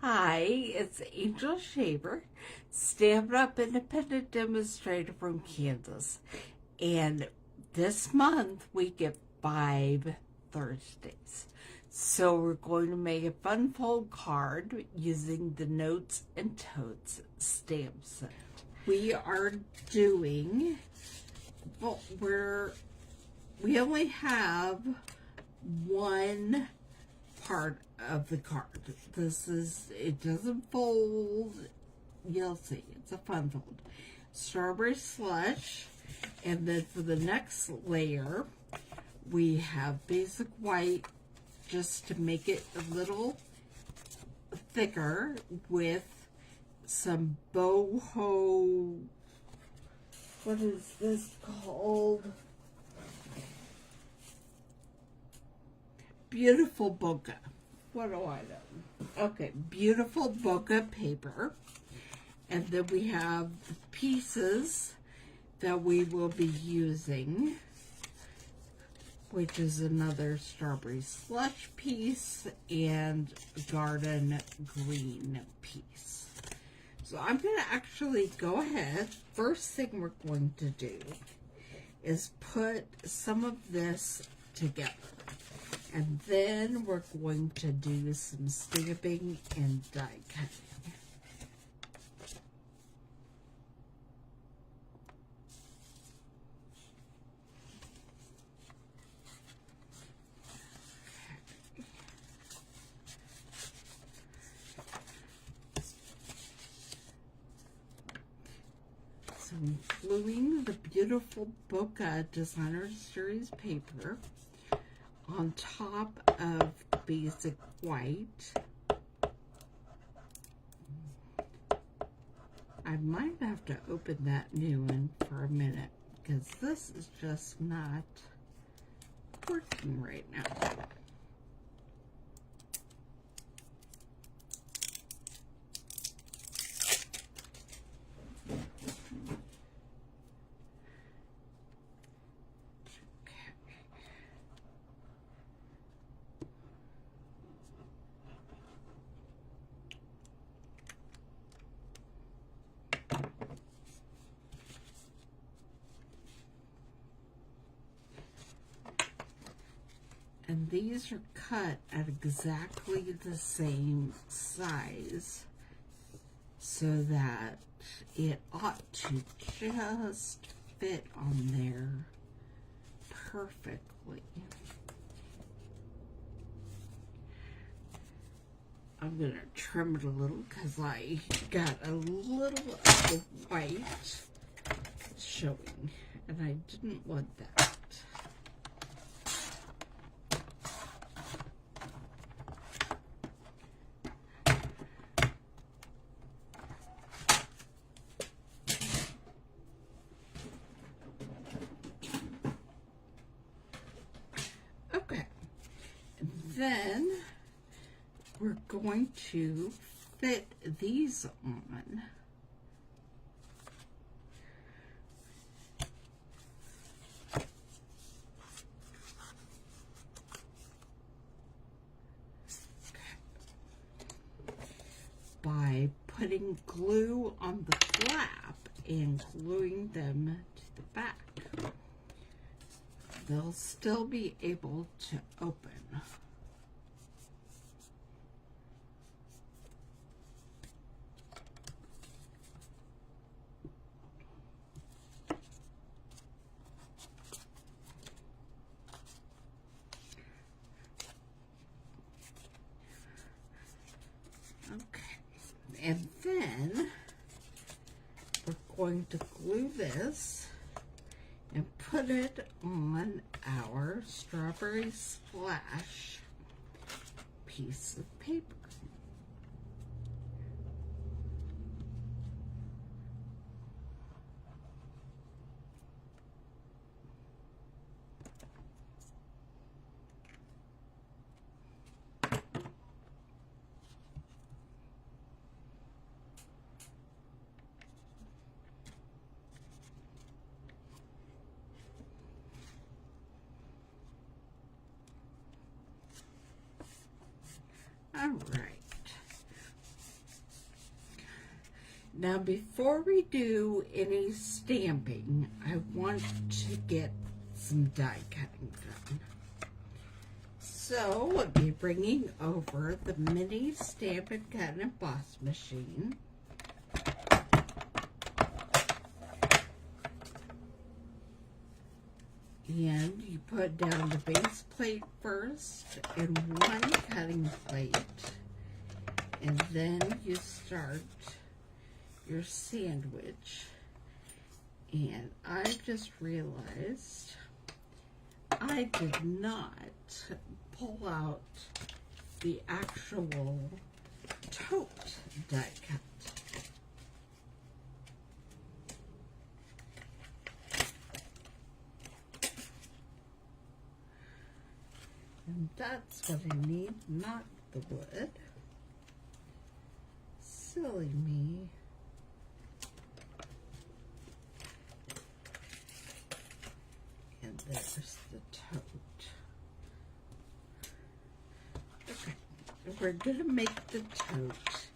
Hi, it's Angel Shaver, Stampin' Up Independent Demonstrator from Kansas. And this month we get 5 Thursdays. So we're going to make a fun fold card using the Notes and Totes stamp set. We are doing, well, we only have one part of the card. It doesn't fold. You'll see, it's a fun fold. Strawberry slush, and then for the next layer, we have basic white just to make it a little thicker with some boho, what is this called? Beautiful bokeh. What do I know? Okay, beautiful bokeh paper. And then we have the pieces that we will be using, which is another strawberry slush piece and garden green piece. So I'm going to actually go ahead. First thing we're going to do is put some of this together. And then we're going to do some stamping and die cutting. So I'm gluing the beautiful bokeh designer series paper on top of basic white. I might have to open that new one for a minute because this is just not working right now. And these are cut at exactly the same size so that it ought to just fit on there perfectly. I'm going to trim it a little because I got a little of the white showing and I didn't want that. Then we're going to fit these on. By putting glue on the flap and gluing them to the back. They'll still be able to open. Okay, and then we're going to glue this and put it on our strawberry splash piece of paper. All right, Now, before we do any stamping, I want to get some die cutting done. So, I'll be bringing over the mini Stampin' Cut and Emboss machine. And you put down the base plate first and one cutting plate. And then you start your sandwich. And I just realized I did not pull out the actual Tote die cut. And that's what I need, not the wood. Silly me. And there's the Tote. Okay, we're gonna make the Tote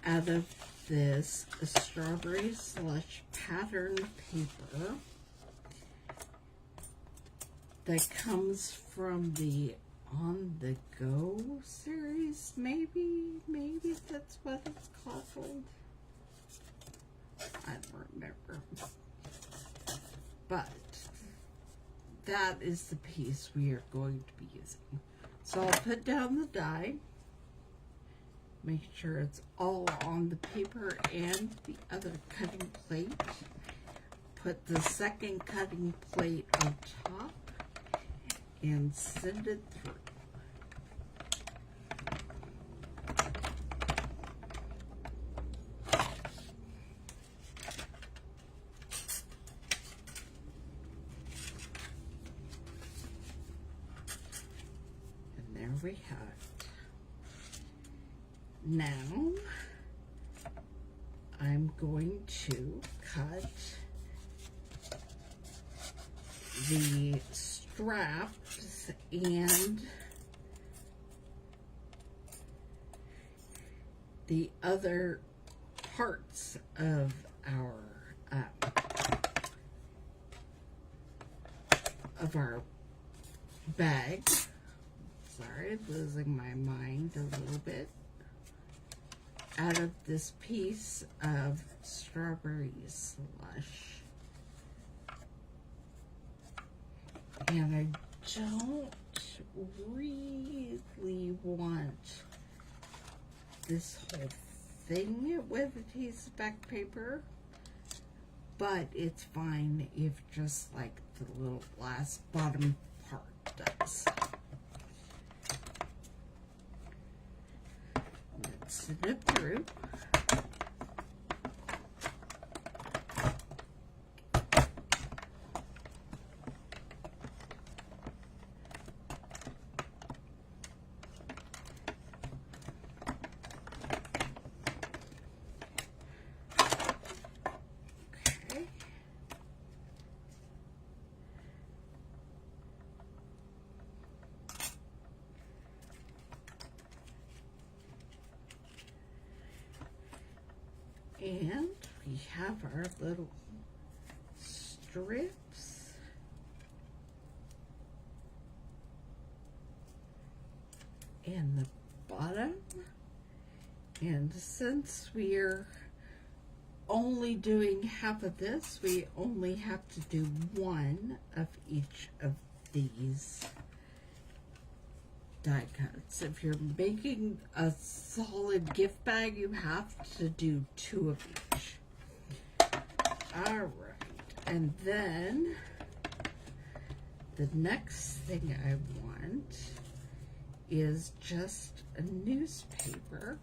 out of this strawberry slush pattern paper that comes from the On the Go series, maybe that's what it's called. I don't remember. But that is the piece we are going to be using. So I'll put down the die, make sure it's all on the paper and the other cutting plate. Put the second cutting plate on top and send it through. And there we have it. Now I'm going to cut the straps and the other parts of our bag. Sorry, losing my mind a little bit. Out of this piece of strawberry slush. And I don't really want this whole thing with a piece of back paper, but it's fine if just like the little last bottom part does. Let's send it through. And we have our little strips. And the bottom. And since we're only doing half of this, we only have to do one of each of these die cuts. If you're making a solid gift bag, you have to do 2 of each. All right, and then the next thing I want is just a newspaper.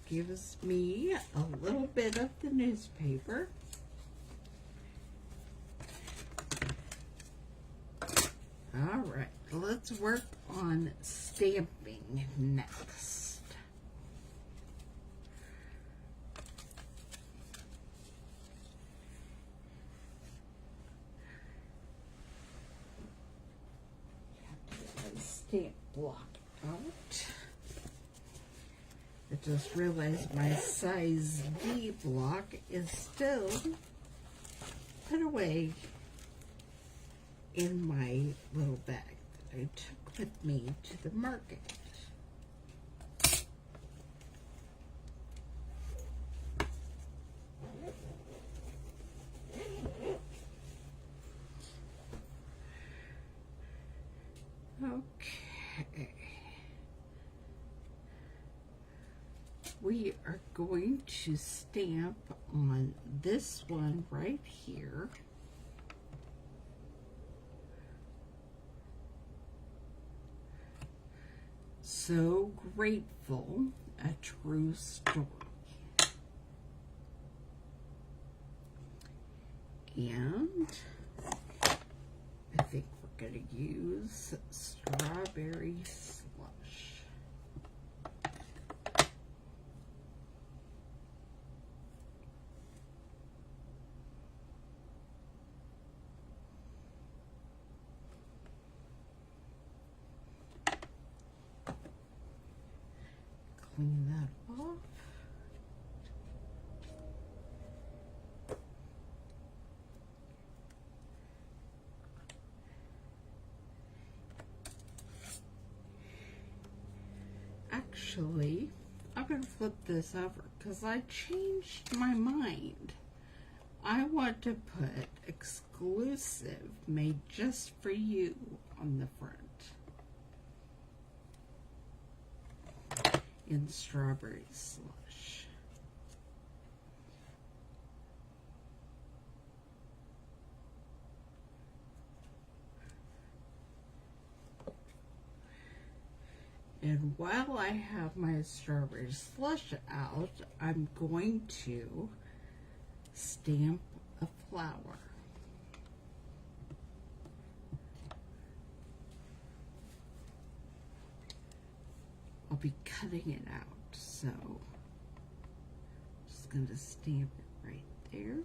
gives me a little bit of the newspaper. All right, let's work on stamping next. Stamp block out. I just realized my size D block is still put away in my little bag that I took with me to the market. Okay. We are going to stamp on this one right here. So grateful, a true story. And I think we're going to use strawberry slush. Clean that off. Actually, I'm going to flip this over because I changed my mind. I want to put exclusive made just for you on the front in strawberry slush. And while I have my strawberry slush out, I'm going to stamp a flower. I'll be cutting it out, so just going to stamp it right there.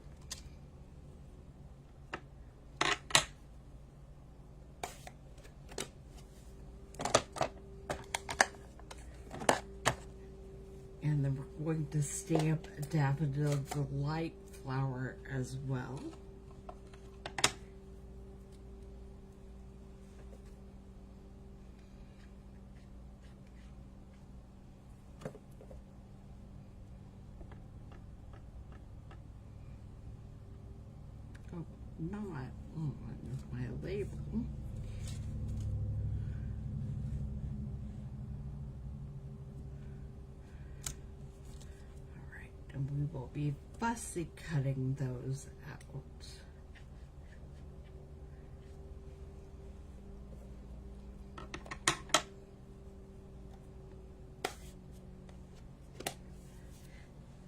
And then we're going to stamp a Daffodil Delight flower as well. Oh, not on my label. And we will be fussy cutting those out.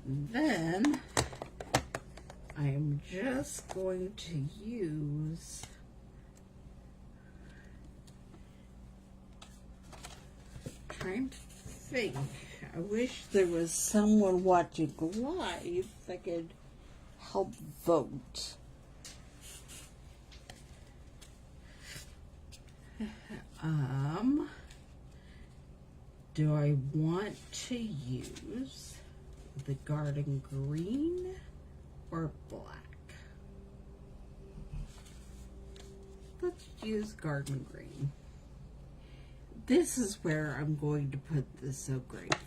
And then I am just going to use trying to think. I wish there was someone watching live that could help vote. Do I want to use the garden green or black? Let's use garden green. This is where I'm going to put the So Grateful.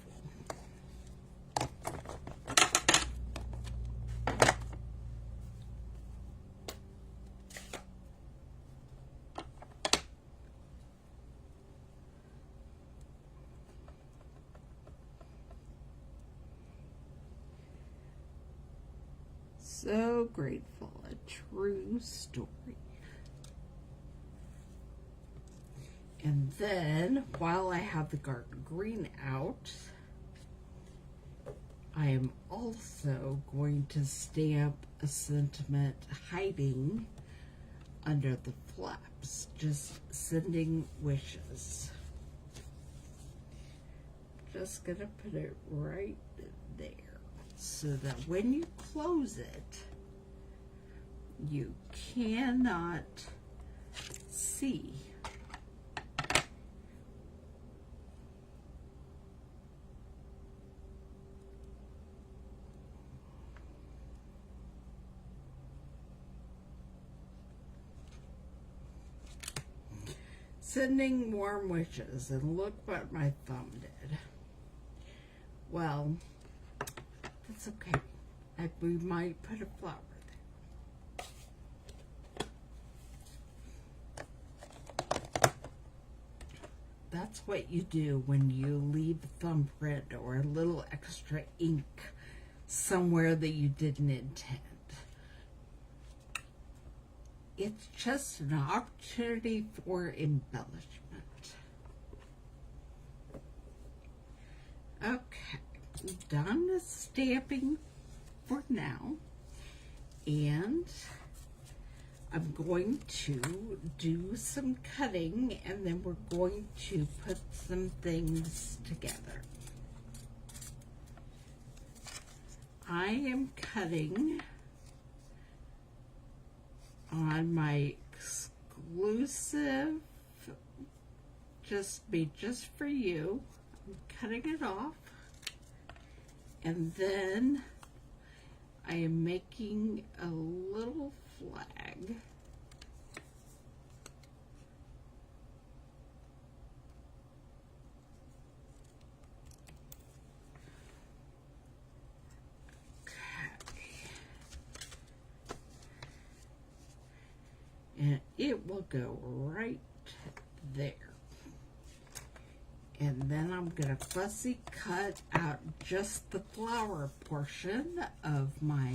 So Grateful, a true story. And then, while I have the garden green out, I am also going to stamp a sentiment hiding under the flaps, just sending wishes. Just gonna put it right there so that when you close it, you cannot see. Sending warm wishes, and look what my thumb did. Well, that's okay. We might put a flower there. That's what you do when you leave a thumbprint or a little extra ink somewhere that you didn't intend. It's just an opportunity for embellishment. Okay, I'm done with stamping for now, and I'm going to do some cutting, and then we're going to put some things together. I am cutting on my exclusive, just for you. I'm cutting it off, and then I am making a little flag. And it will go right there. And then I'm going to fussy cut out just the flower portion of my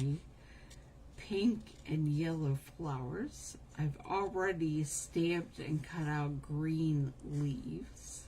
pink and yellow flowers. I've already stamped and cut out green leaves.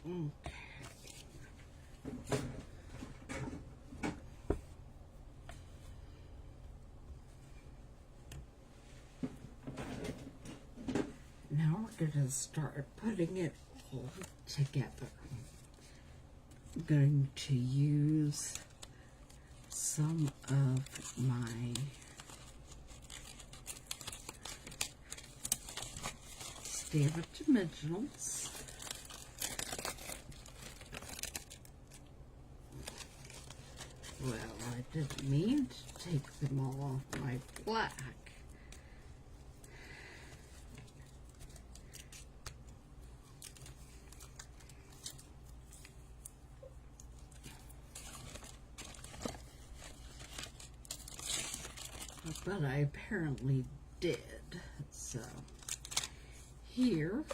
Okay. Now we're going to start putting it all together. I'm going to use some of my Stampin' Dimensionals. Well, I didn't mean to take them all off my black. But I apparently did. So here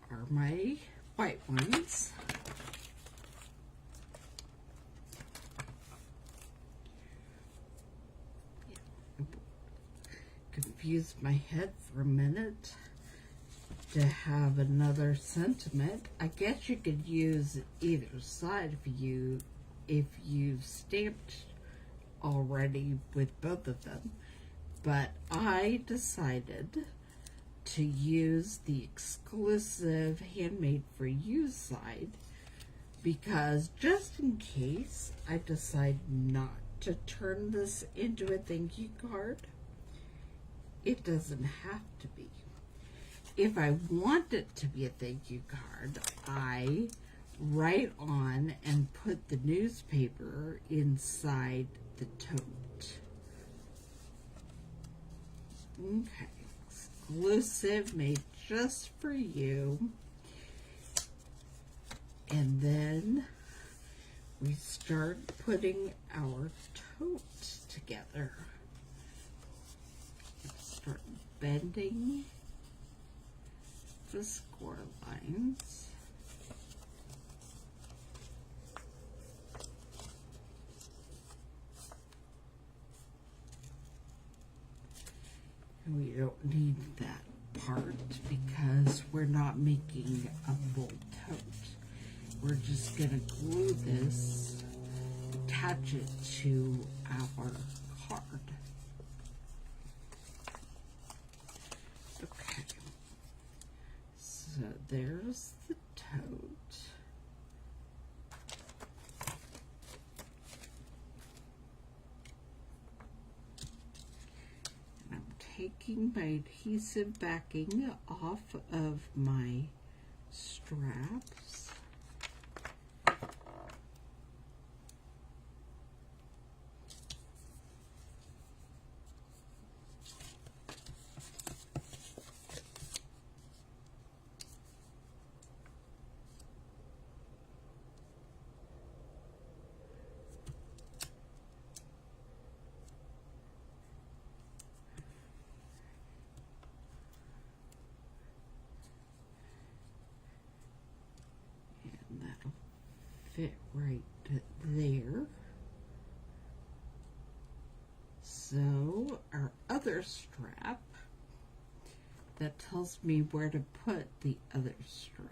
are my white ones. use my head for a minute to have another sentiment. I guess you could use either side if you've stamped already with both of them. But I decided to use the exclusive Handmade for You side because just in case I decide not to turn this into a thank you card, it doesn't have to be. If I want it to be a thank you card, I write on and put the newspaper inside the tote. Okay, exclusive, made just for you. And then we start putting our tote together. Start bending the score lines. And we don't need that part because we're not making a full tote. We're just going to glue this, attach it to our card. Okay, so there's the tote. And I'm taking my adhesive backing off of my straps. That'll fit right there. So our other strap, that tells me where to put the other strap.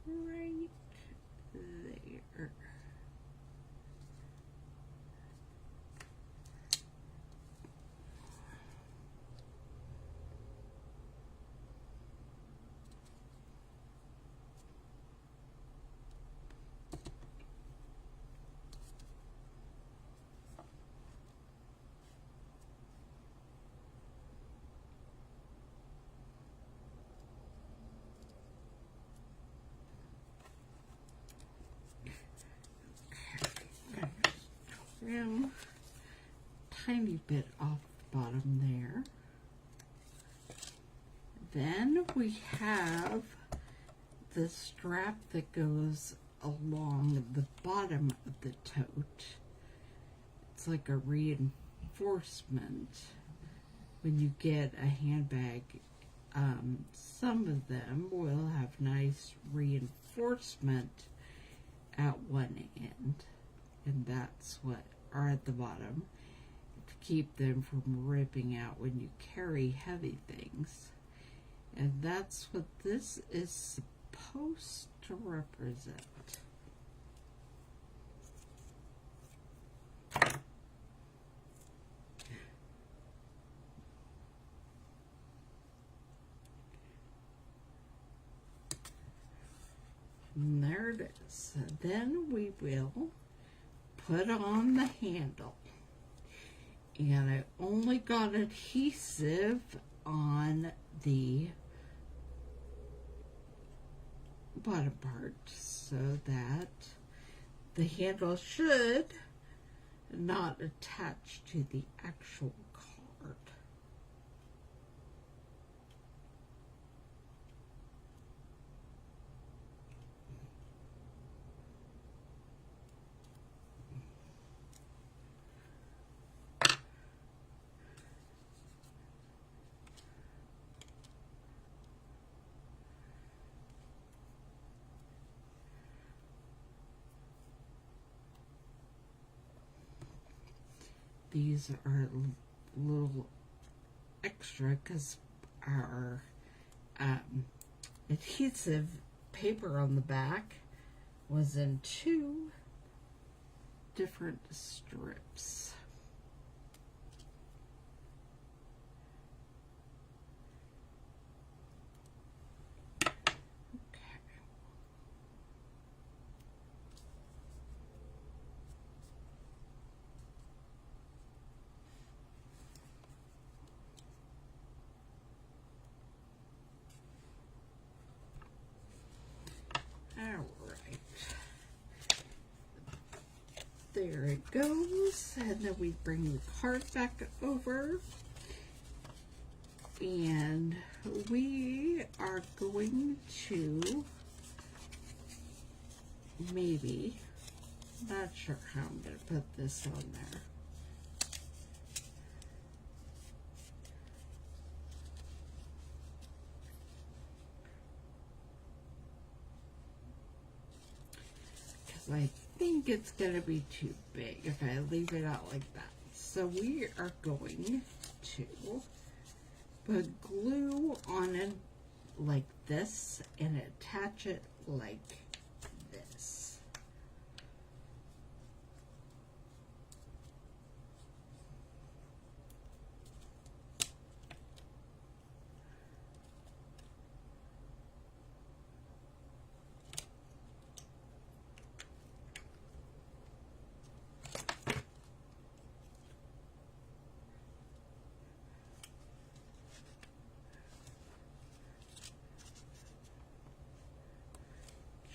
Right there. Trim tiny bit off the bottom there. Then we have the strap that goes along the bottom of the tote. It's like a reinforcement when you get a handbag. Some of them will have nice reinforcement at one end, and that's what are at the bottom to keep them from ripping out when you carry heavy things. And that's what this is supposed to represent. And there it is. Then we will put on the handle. And I only got adhesive on the bottom part so that the handle should not attached to the actual card. These are a little extra because our adhesive paper on the back was in 2 different strips. Alright, there it goes, and then we bring the card back over, and we are going to maybe, not sure how I'm going to put this on there. I think it's going to be too big if I leave it out like that. So we are going to put glue on it like this and attach it like this.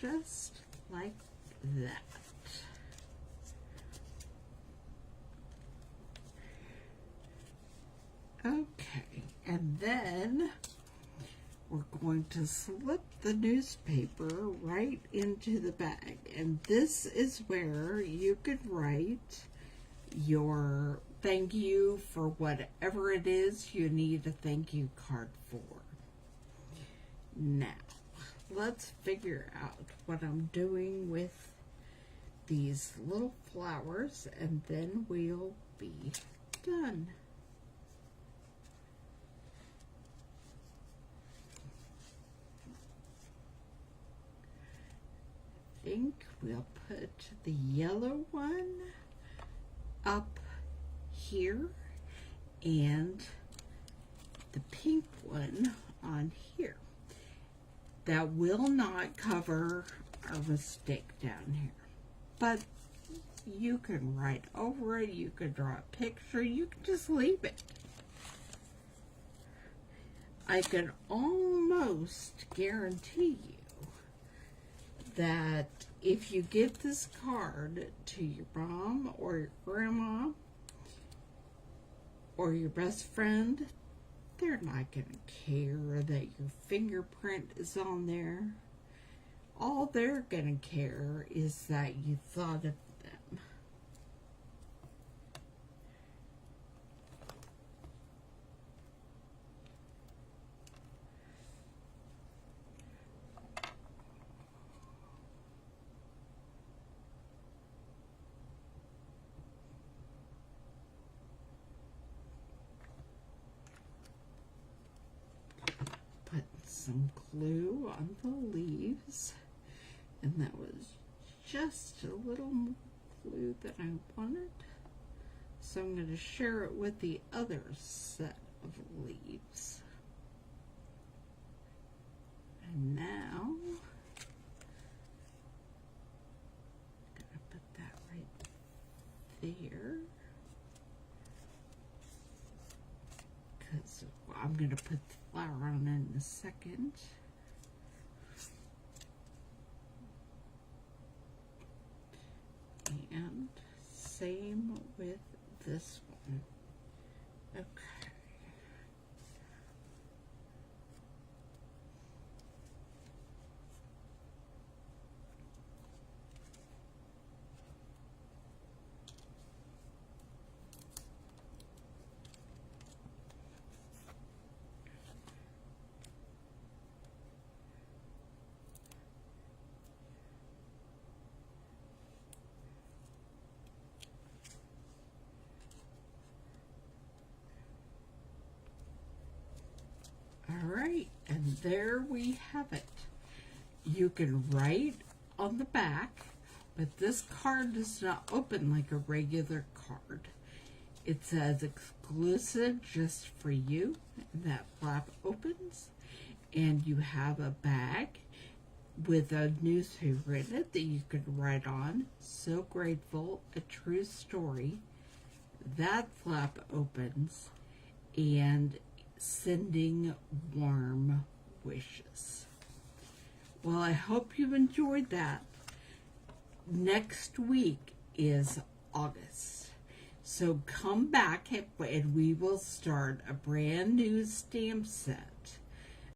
Just like that. Okay, and then we're going to slip the newspaper right into the bag. And this is where you could write your thank you for whatever it is you need a thank you card for. Now, let's figure out what I'm doing with these little flowers, and then we'll be done. I think we'll put the yellow one up here and the pink one on here. That will not cover our mistake down here, but you can write over it, you can draw a picture, you can just leave it. I can almost guarantee you that if you give this card to your mom or your grandma or your best friend, they're not going to care that your fingerprint is on there. All they're going to care is that you thought of them. Put some glue on the leaves, and that was just a little more glue than I wanted, so I'm going to share it with the other set of leaves. And now I'm going to put that right there, because I'm going to put the flower on in a second. And same with this one. Okay. All right, and there we have it. You can write on the back, but this card does not open like a regular card. It says exclusive just for you, and that flap opens, and you have a bag with a newspaper in it that you can write on. So grateful, a true story. That flap opens, and sending warm wishes. Well, I hope you enjoyed that. Next week is August. So come back and we will start a brand new stamp set